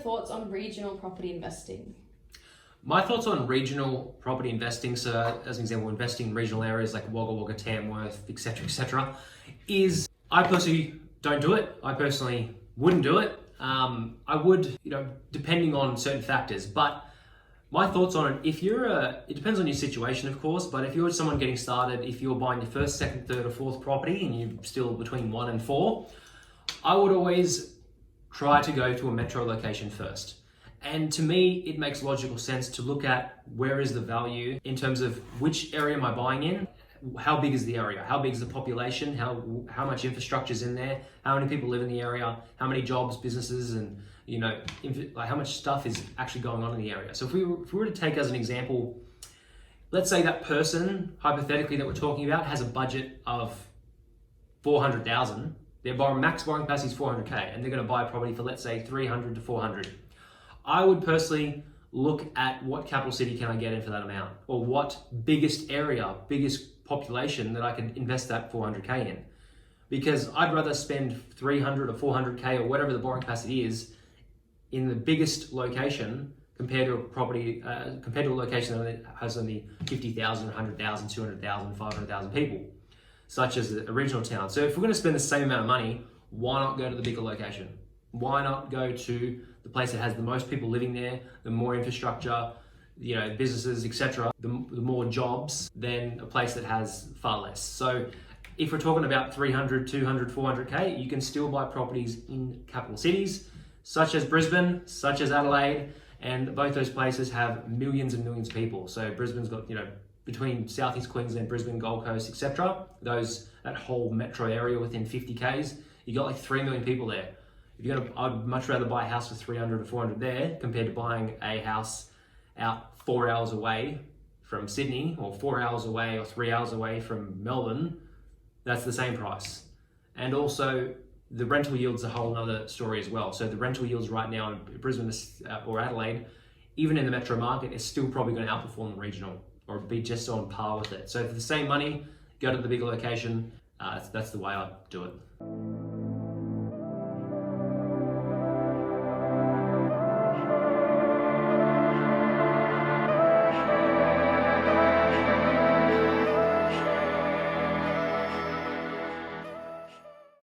thoughts on regional property investing? My thoughts on regional property investing, so as an example, investing in regional areas like Wagga Wagga, Tamworth, etc., is I personally don't do it. I personally wouldn't do it. I would, depending on certain factors, but my thoughts on it, it depends on your situation, of course, but if you're someone getting started, if you're buying your first, second, third, or fourth property and you're still between 1 and 4, I would always try to go to a metro location first. And to me, it makes logical sense to look at where is the value in terms of which area am I buying in, how big is the area, how big is the population, how much infrastructure is in there, how many people live in the area, how many jobs, businesses, and how much stuff is actually going on in the area. So if we were to take as an example, let's say that person, hypothetically, that we're talking about has a budget of 400,000, their max borrowing capacity is 400K, and they're going to buy a property for, let's say, 300 to 400. I would personally look at what capital city can I get in for that amount, or what biggest area, biggest population that I can invest that 400K in. Because I'd rather spend 300 or 400K or whatever the borrowing capacity is in the biggest location compared to a location that has only 50,000, 100,000, 200,000, 500,000 people, such as a regional town. So if we're going to spend the same amount of money, why not go to the bigger location? Why not go to the place that has the most people living there, the more infrastructure, businesses, etc., the more jobs than a place that has far less. So if we're talking about 300, 200, 400K, you can still buy properties in capital cities, such as Brisbane, such as Adelaide, and both those places have millions and millions of people. So Brisbane's got, between Southeast Queensland, Brisbane, Gold Coast, etc., that whole metro area within 50Ks, you got like 3 million people there. I'd much rather buy a house for 300 or 400 there compared to buying a house out 4 hours away from Sydney, or 4 hours away or 3 hours away from Melbourne. That's the same price. And also the rental yield's a whole other story as well. So the rental yields right now in Brisbane or Adelaide, even in the metro market, is still probably going to outperform the regional or be just on par with it. So for the same money, go to the bigger location. That's the way I do it.